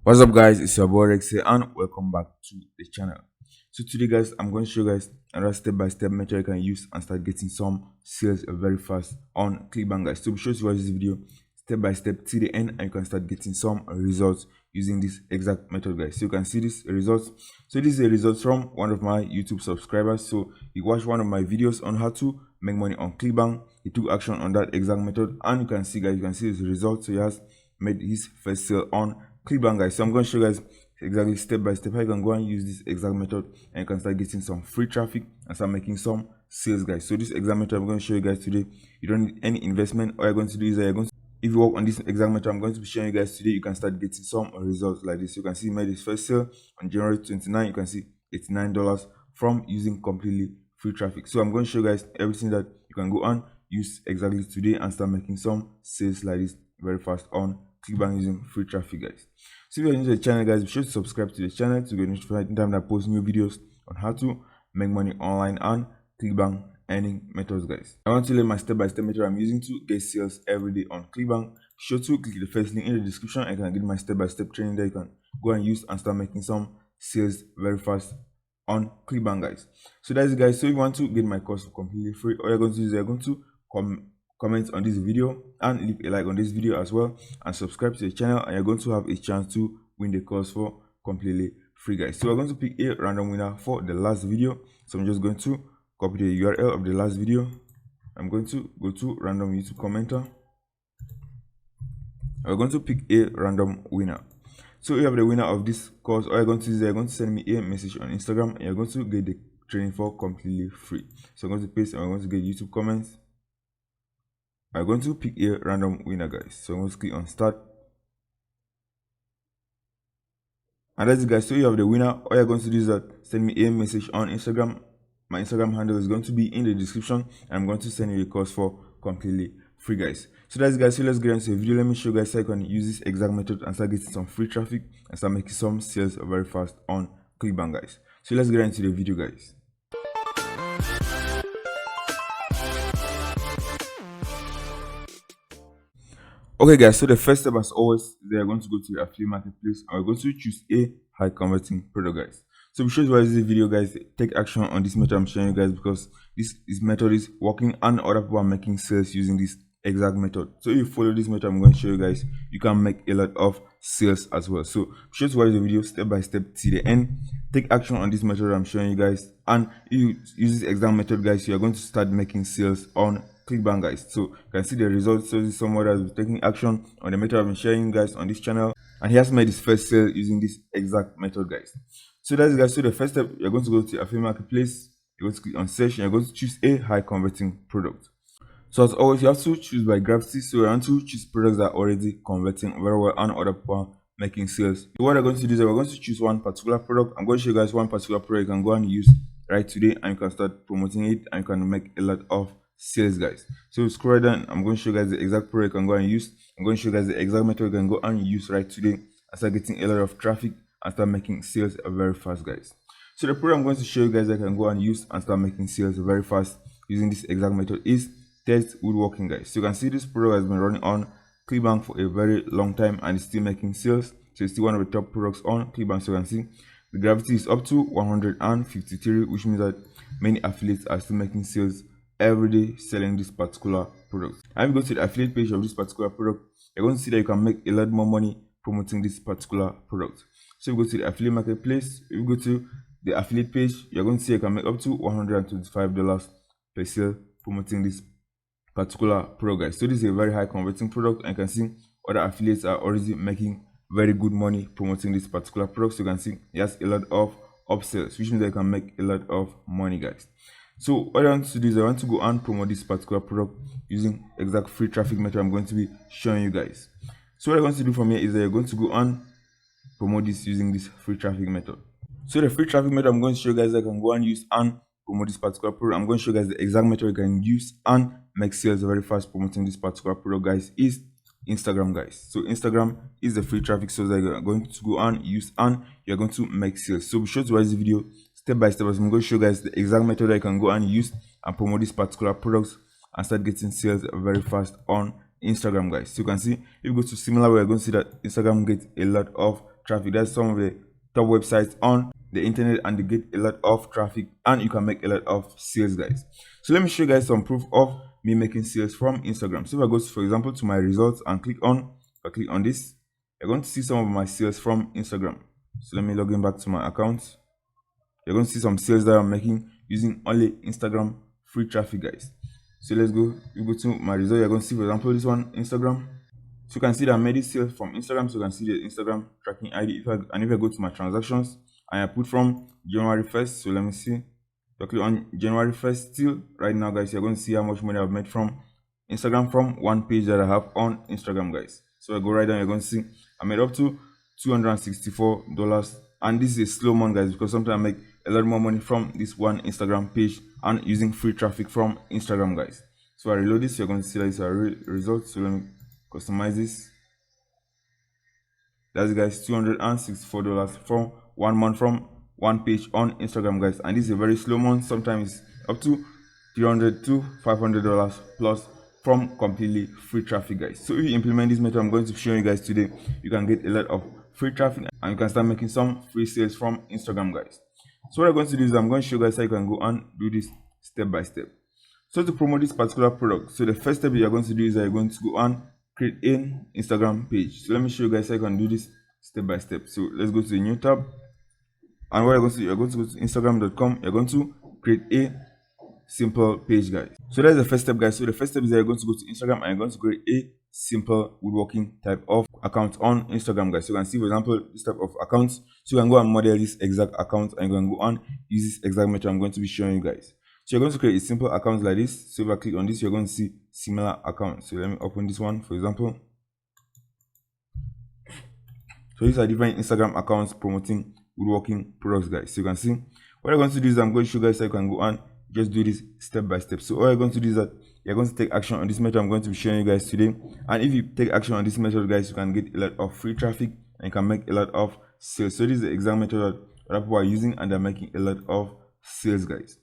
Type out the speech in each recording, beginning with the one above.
What's up guys, it's your boy Rex here and welcome back to the channel. So today guys, I'm going to show you guys another step-by-step method you can use and start getting some sales very fast on Clickbank guys. So be sure to watch this video step by step till the end and you can start getting some results using this exact method guys. So you can see this results. So this is a result from one of my YouTube subscribers. So he watched one of my videos on how to make money on Clickbank. He took action on that exact method and you can see guys, you can see his results. So he has made his first sale on Clickbank guys. So I'm going to show you guys exactly step by step how you can go and use this exact method and you can start getting some free traffic and start making some sales guys. So this exact method I'm going to show you guys today, you don't need any investment. All you're going to do is that you're going to, if you work on this exact method I'm going to be showing you guys today, you can start getting some results like this. You can see he made his first sale on January 29. You can see $89 from using completely free traffic. So I'm going to show you guys everything that you can go and use exactly today and start making some sales like this very fast on Clickbank using free traffic guys. So if you're new to the channel guys, be sure to subscribe to the channel to get notified anytime that I post new videos on how to make money online and Clickbank earning methods guys. I want to learn my step-by-step method I'm using to get sales every day on Clickbank. Be sure to click the first link in the description and you can get my step-by-step training that you can go and use and start making some sales very fast on Clickbank guys. So that's it guys. So if you want to get my course for completely free, all you're going to do is you're going to comment on this video and leave a like on this video as well and subscribe to the channel and you're going to have a chance to win the course for completely free guys. So we're going to pick a random winner for the last video. So I'm just going to copy the URL of the last video. I'm going to go to random YouTube commenter. We're going to pick a random winner. So you have the winner of this course. All you're going to do is you're going to send me a message on Instagram and you're going to get the training for completely free. So I'm going to paste and I'm going to get YouTube comments. I'm going to pick a random winner guys. So I'm going to click on start. And that's it guys. So you have the winner. All you're going to do is that send me a message on Instagram. My Instagram handle is going to be in the description and I'm going to send you the course for completely free guys. So that's it guys. So let's get into the video. Let me show you guys how you can use this exact method and start getting some free traffic and start making some sales very fast on Clickbank guys. So let's get into the video guys. Okay guys, so the first step as always, they are going to go to the affiliate marketplace and we're going to choose a high converting product guys. So be sure to watch this video guys, take action on this method I'm showing you guys because this method is working and other people are making sales using this exact method. So if you follow this method I'm going to show you guys, you can make a lot of sales as well. So be sure to watch the video step by step till the end, take action on this method I'm showing you guys, and if you use this exact method guys, you are going to start making sales on Clickbank guys. So you can see the results. So this is someone that is taking action on the method I've been sharing guys on this channel and he has made his first sale using this exact method guys. So that's it guys. So the first step, you're going to go to affiliate marketplace, you're going to click on search and you're going to choose a high converting product. So as always, you have to choose by gravity. So you want to choose products that are already converting very well and other people making sales. So what I'm going to do is we're going to choose one particular product. I'm going to show you guys one particular product you can go and use right today and you can start promoting it and you can make a lot of sales guys. So scroll down, I'm going to show you guys the exact product you can go and use. I'm going to show you guys the exact method you can go and use right today and start getting a lot of traffic and start making sales very fast guys. So the product I'm going to show you guys that I can go and use and start making sales very fast using this exact method is test woodworking guys. So you can see this product has been running on Clickbank for a very long time and it's still making sales. So it's still one of the top products on Clickbank. So you can see the gravity is up to 153, which means that many affiliates are still making sales every day selling this particular product. And if you go to the affiliate page of this particular product, you're going to see that you can make a lot more money promoting this particular product. So if you go to the affiliate marketplace, if you go to the affiliate page, you're going to see you can make up to $125 per sale promoting this particular product guys. So this is a very high converting product and you can see other affiliates are already making very good money promoting this particular product. So you can see it has a lot of upsells, which means that you can make a lot of money guys. So what I want to do is I want to go and promote this particular product using exact free traffic method I'm going to be showing you guys. So what I'm going to do from here is that you're going to go and promote this using this free traffic method. So the free traffic method I'm going to show you guys that I can go and use and promote this particular product. I'm going to show you guys the exact method you can use and make sales very fast promoting this particular product guys is Instagram guys. So Instagram is the free traffic source that you're going to go and use and you're going to make sales. So be sure to watch this video step by step as I'm going to show you guys the exact method that you can go and use and promote this particular product and start getting sales very fast on Instagram, guys. So you can see if you go to similar, we're going to see that Instagram gets a lot of traffic. That's some of the top websites on the internet, and they get a lot of traffic, and you can make a lot of sales, guys. So let me show you guys some proof of me making sales from Instagram. So if I go to, for example, to my results and click on this, you're going to see some of my sales from Instagram. So let me log in back to my account. You're going to see some sales that I'm making using only Instagram free traffic, guys. So let's go. You go to my result. You're going to see, for example, this one, Instagram. So you can see that I made this sale from Instagram. So you can see the Instagram tracking ID. If I go to my transactions and I put from January 1st, so let me see. So click on January 1st still. Right now, guys, you're going to see how much money I've made from Instagram from one page that I have on Instagram, guys. So I go right down, you're going to see I made up to $264. And this is a slow month, guys, because sometimes I make a lot more money from this one Instagram page and using free traffic from Instagram, guys. So I reload this, you're going to see that it's a result. So let me customize this. That's it, guys, $264 from 1 month from one page on Instagram, guys. And this is a very slow month. Sometimes it's up to $300 to $500 plus from completely free traffic, guys. So if you implement this method I'm going to show you guys today, you can get a lot of free traffic and you can start making some free sales from Instagram, guys. So what I'm going to do is I'm going to show you guys how you can go and do this step by step. So to promote this particular product, so the first step you're going to do is you're going to go and create an Instagram page. So let me show you guys how you can do this step by step. So let's go to the new tab, and what you're going to do, you're going to go to instagram.com. You're going to create a simple page, guys. So that's the first step, guys. So the first step is that you're going to go to Instagram and you're going to create a simple woodworking type of account on Instagram, guys. So you can see, for example, this type of accounts. So you can go and model this exact account and you can go and use this exact method I'm going to be showing you guys. So you're going to create a simple account like this. So if I click on this, you're going to see similar accounts. So let me open this one, for example. So these are different Instagram accounts promoting woodworking products, guys. So you can see what I'm going to do is I'm going to show you guys how you can go and just do this step by step. So all you're going to do is that you're going to take action on this method I'm going to be showing you guys today. And if you take action on this method, guys, you can get a lot of free traffic and you can make a lot of sales. So this is the exact method that other people are using and they're making a lot of sales, guys.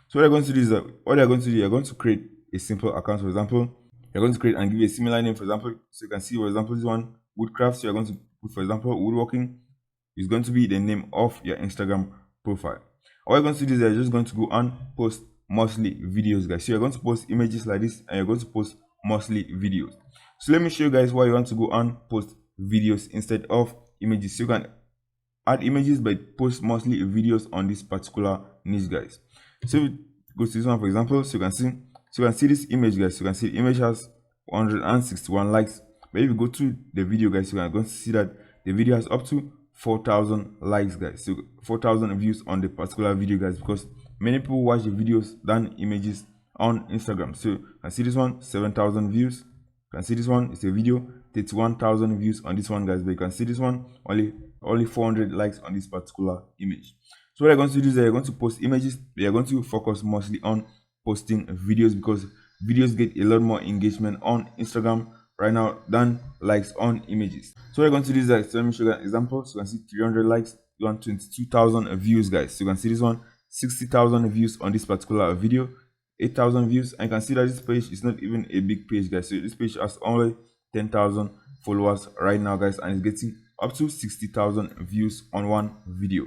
So what you're going to do is that you're going to create a simple account. For example, you're going to create and give a similar name, for example. So you can see, for example, this one, woodcraft. So you're going to put, for example, woodworking is going to be the name of your Instagram profile. All you're going to do is you're just going to go and post mostly videos, guys. So you're going to post images like this and you're going to post mostly videos. So let me show you guys why you want to go and post videos instead of images. So you can add images but post mostly videos on this particular niche, guys. So if you go to this one, for example, so you can see this image, guys. So you can see the image has 161 likes. But if you go to the video, guys, you are going to see that the video has up to 4,000 likes, guys. So 4,000 views on the particular video, guys, because many people watch the videos than images on Instagram. So you can see this one, 7,000 views. You can see this one, it's a video, 31,000 views on this one, guys. But you can see this one, only 400 likes on this particular image. So what you're going to do is you're going to post images. You're going to focus mostly on posting videos because videos get a lot more engagement on Instagram right now than likes on images. So what you're going to do is that, so let me show you an example. So you can see 300 likes, you want 22,000 views, guys. So you can see this one, 60,000 views on this particular video, 8,000 views, and you can see that this page is not even a big page, guys. So this page has only 10,000 followers right now, guys, and it's getting up to 60,000 views on one video.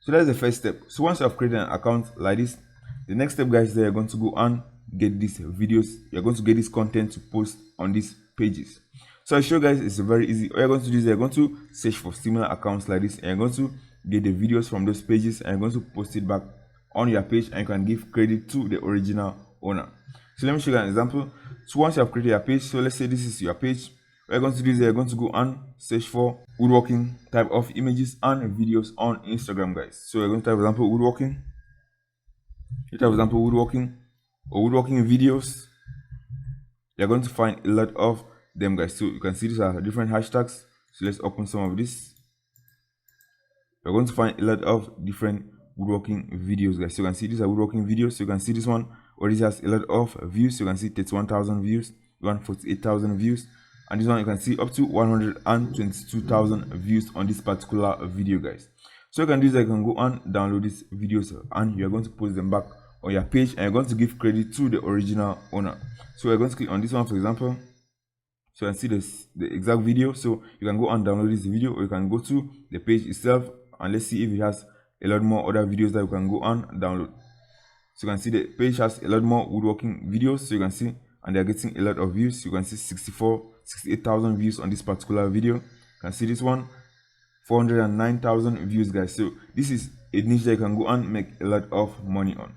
So that's the first step. So once you have created an account like this, the next step, guys, is that you're going to go and get these videos. You're going to get this content to post on these pages. So I show you guys, it's very easy. All you're going to do is you're going to search for similar accounts like this and you're going to get the videos from those pages and you're going to post it back on your page and you can give credit to the original owner. So let me show you an example. So once you have created your page, so let's say this is your page, what you're going to do is you're going to go and search for woodworking type of images and videos on Instagram, guys. So you're going to type, for example, woodworking. You type, for example, woodworking or woodworking videos. You're going to find a lot of them, guys. So you can see these are different hashtags. So let's open some of this. You're going to find a lot of different woodworking videos, guys. So you can see these are woodworking videos. So you can see this one already has a lot of views. So you can see 31,000 views, 148,000 views, and this one you can see up to 122,000 views on this particular video, guys. So you can do is you can go and download these videos and you're going to post them back on your page and you're going to give credit to the original owner. So we're going to click on this one, for example. So you can see this the exact video. So you can go and download this video, or you can go to the page itself and let's see if it has a lot more other videos that you can go and download. So you can see the page has a lot more woodworking videos. So you can see, and they're getting a lot of views. You can see 68,000 views on this particular video. You can see this one, 409,000 views, guys. So this is a niche that you can go and make a lot of money on.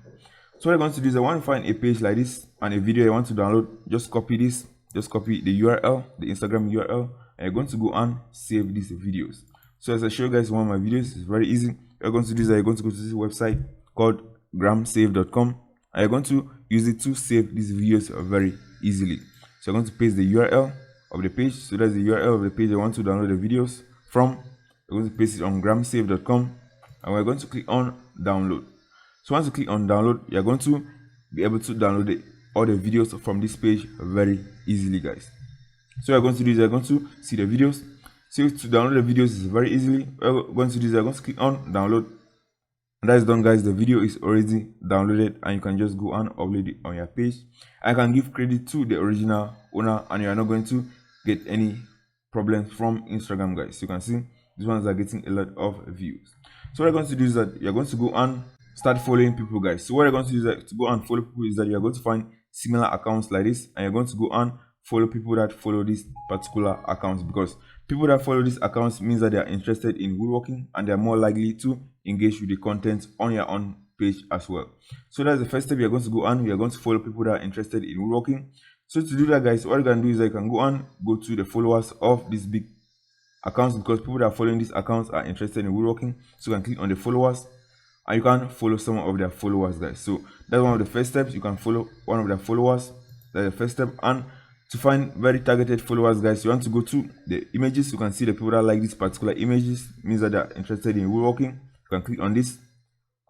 So what I'm going to do is I want to find a page like this and a video I want to download. Just copy this, just copy the URL, the Instagram URL, and you're going to go and save these videos. So as I show you guys one of my videos, it's very easy. You're going to do is you're going to go to this website called gramsave.com, and you're going to use it to save these videos very easily. So you're going to paste the URL of the page. So that's the URL of the page I want to download the videos from. We're going to paste it on gramsave.com, and we're going to click on download. So once you click on download, you're going to be able to download all the videos from this page very easily, guys. So you're going to do is you're going to see the videos. So to download the videos is very easily. We're going to do is you're going to click on download, and that is done, guys. The video is already downloaded, and you can just go and upload it on your page. I can give credit to the original owner, and you are not going to get any problems from Instagram, guys. You can see these ones are getting a lot of views. So what you're going to do is that you're going to go and start following people, guys. So what you're going to do is that to go and follow people is that you're going to find similar accounts like this, and you're going to go and follow people that follow this particular accounts, because people that follow these accounts means that they are interested in woodworking, and they are more likely to engage with the content on your own page as well. So that's the first step. You're going to go and you're going to follow people that are interested in woodworking. So to do that, guys, what you can do is that you can go and go to the followers of these big accounts, because people that are following these accounts are interested in woodworking. So you can click on the followers, and you can follow some of their followers, guys. So that's one of the first steps. You can follow one of their followers. That's the first step. And to find very targeted followers, guys, you want to go to the images. You can see the people that like these particular images, means that they're interested in woodworking. You can click on this,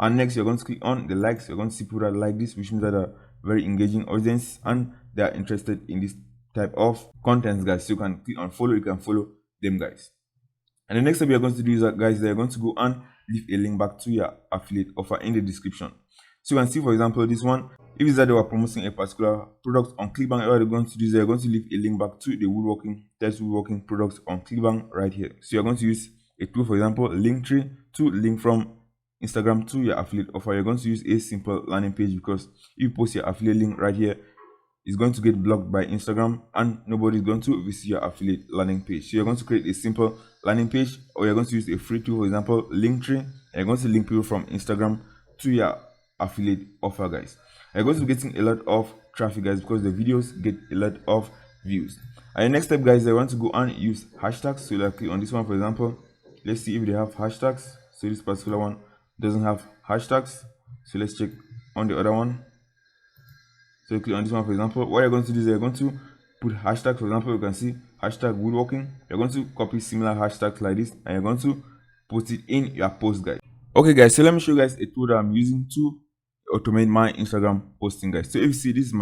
and next you're going to click on the likes. You're going to see people that like this, which means that they're very engaging audience and they are interested in this type of content, guys. So you can click on follow. You can follow them, guys. And the next step you're going to do is that, guys, they're going to go and leave a link back to your affiliate offer in the description. So you can see, for example, this one, if it's that they were promoting a particular product on Clickbank, what they're going to do is they're going to leave a link back to the woodworking products on Clickbank right here. So you're going to use a tool, for example, Linktree, to link from Instagram to your affiliate offer. You're going to use a simple landing page, because if you post your affiliate link right here, it's going to get blocked by Instagram, and nobody's going to visit your affiliate landing page. So you're going to create a simple landing page, or you're going to use a free tool, for example, Linktree, and you're going to link people from Instagram to your affiliate offer, guys. You're going to be getting a lot of traffic, guys, because the videos get a lot of views. And the next step, guys, I want to go and use hashtags. So like click on this one, for example. Let's see if they have hashtags. So this particular one doesn't have hashtags. So let's check on the other one. So click on this one, for example. What you're going to do is you're going to put hashtags. For example, you can see hashtag woodworking. You're going to copy similar hashtags like this, and you're going to put it in your post, guys. Okay, guys, so let me show you guys a tool that I'm using to automate my Instagram posting, guys. So if you see, this is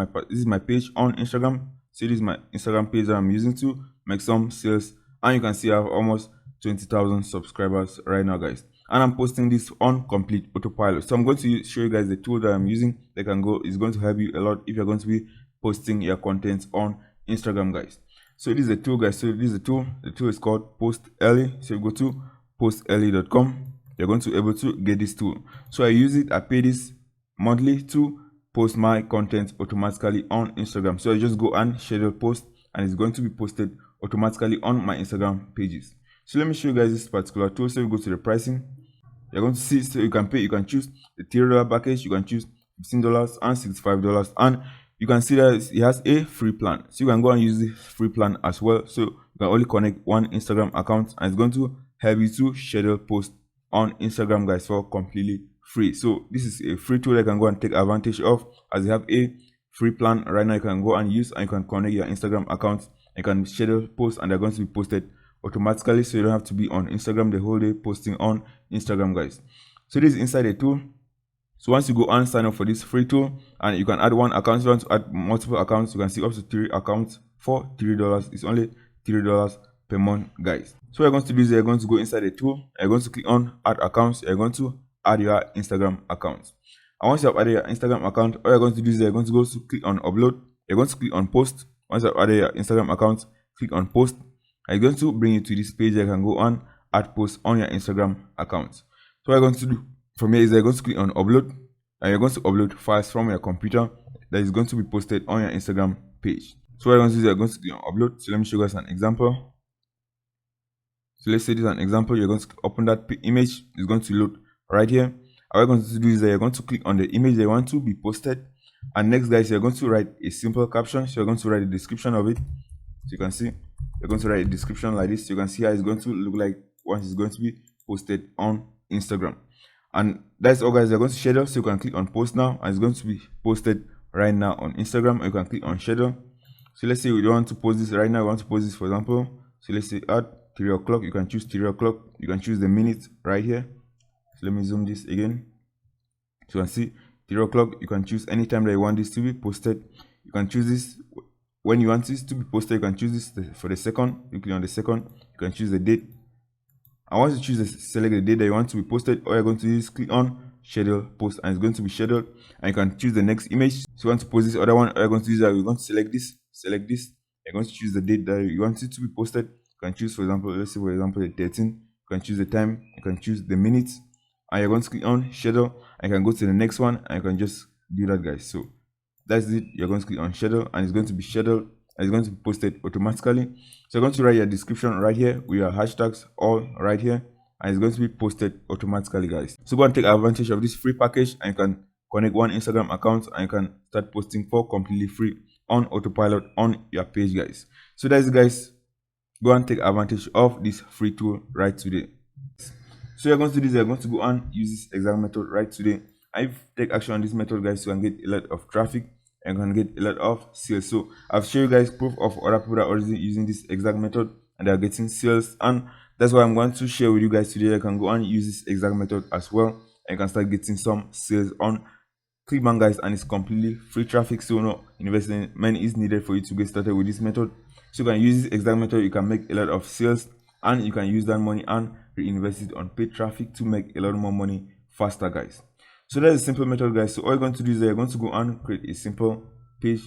my page on Instagram. So this is my Instagram page that I'm using to make some sales, and you can see I have almost 20,000 subscribers right now, guys. And I'm posting this on complete autopilot. So I'm going to show you guys the tool that I'm using. That is going to help you a lot if you're going to be posting your content on Instagram, guys. So this is a tool, guys. So this is a tool. The tool is called Post Early. So you go to postearly.com. You're going to be able to get this tool. So I use it. I pay this monthly to post my content automatically on Instagram. So I just go and schedule post, and it's going to be posted automatically on my Instagram pages. So let me show you guys this particular tool. So you go to the pricing. You're going to see, so you can pay, you can choose the $3 package, you can choose $15 and $65, and you can see that it has a free plan. So you can go and use the free plan as well. So you can only connect one Instagram account, and it's going to help you to schedule posts on Instagram, guys, for completely free. So this is a free tool that you can go and take advantage of, as you have a free plan right now. You can go and use, and you can connect your Instagram account. You can schedule posts, and they're going to be posted automatically, so you don't have to be on Instagram the whole day posting on Instagram, guys. So this is inside the tool. So once you go and sign up for this free tool, and you can add one account. If you want to add multiple accounts, you can see up to 3 accounts for $3. It's only $3 per month, guys. So what you're going to do is you're going to go inside the tool, you're going to click on add accounts, you're going to add your Instagram account. And once you have added your Instagram account, all you're going to do is you're going to go to click on upload, you're going to click on post. Once you've added your Instagram account, click on post, and it's going to bring you to this page. You can go on add post on your Instagram account. So what you're going to do from here is you're going to click on upload, and you're going to upload files from your computer that is going to be posted on your Instagram page. So what you're going to do is you're going to click on upload. So let me show you guys an example. So let's say this is an example. You're going to open that image. It's going to load right here. And what you're going to do is that you're going to click on the image that you want to be posted. And next, guys, you're going to write a simple caption. So you're going to write a description of it. So you can see you're going to write a description like this. You can see how it's going to look like once it's going to be posted on Instagram. And that's all, guys. You're going to schedule. So you can click on post now, and it's going to be posted right now on Instagram. Or you can click on schedule. So let's say we don't want to post this right now. We want to post this, for example. So let's say at 3 o'clock. You can choose 3 o'clock. You can choose the minute right here. So let me zoom this again. So you can see 3 o'clock. You can choose any time that you want this to be posted. You can choose this when you want this to be posted. You can choose this for the second. You click on the second. You can choose the date. And once you select the date that you want to be posted, all you're going to do is click on schedule post, and it's going to be scheduled. And you can choose the next image. So you want to post this other one, all you're going to do is that you're going to select this. You're going to choose the date that you want it to be posted. You can choose, for example, let's say for example the 13th. You can choose the time. You can choose the minutes, and you're going to click on schedule, and you can go to the next one, and you can just do that, guys. So that's it. You're going to click on schedule, and it's going to be scheduled, and it's going to be posted automatically. So you're going to write your description right here with your hashtags all right here, and it's going to be posted automatically, guys. So go and take advantage of this free package, and you can connect one Instagram account, and you can start posting for completely free on autopilot on your page, guys. So that's it, guys. Go and take advantage of this free tool right today. So you're going to do this. You're going to go and use this exact method right today. And if you take action on this method, guys, you can get a lot of traffic and you can get a lot of sales. So I've shown you guys proof of other people that are already using this exact method and they are getting sales, and that's why I'm going to share with you guys today. You can go and use this exact method as well, and you can start getting some sales on Clickbank, guys, and it's completely free traffic. So no investment is needed for you to get started with this method. So you can use this exact method. You can make a lot of sales, and you can use that money and reinvest it on paid traffic to make a lot more money faster, guys. So that's a simple method, guys. So all you're going to do is that you're going to go and create a simple page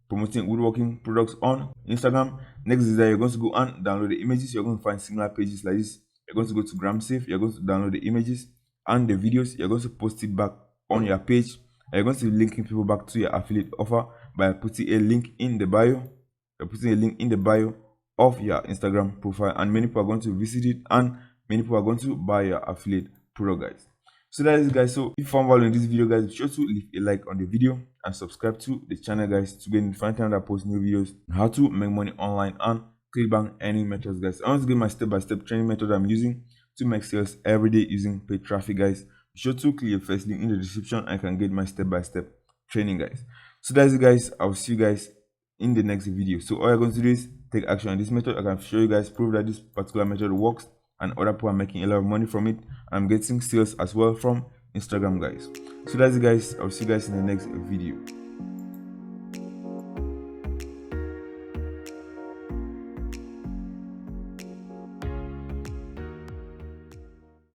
promoting woodworking products on Instagram. Next is that you're going to go and download the images. You're going to find similar pages like this. You're going to go to GramSafe. You're going to download the images and the videos. You're going to post it back on your page. You're going to be linking people back to your affiliate offer by putting a link in the bio. You're putting a link in the bio of your Instagram profile, and many people are going to visit it, and many people are going to buy your affiliate product, guys. So that is it, guys. So if you found value in this video, guys, be sure to leave a like on the video and subscribe to the channel, guys, to get notified time that I post new videos on how to make money online and Clickbank earning methods, guys. I want to give my step-by-step training method I'm using to make sales every day using paid traffic, guys. Be sure to click the first link in the description and I can get my step-by-step training, guys. So that's it, guys. I'll see you guys in the next video. So all you're going to do is take action on this method. I can show you guys proof that this particular method works, and other people are making a lot of money from it. I'm getting sales as well from Instagram, guys. So that's it, guys. I'll see you guys in the next video.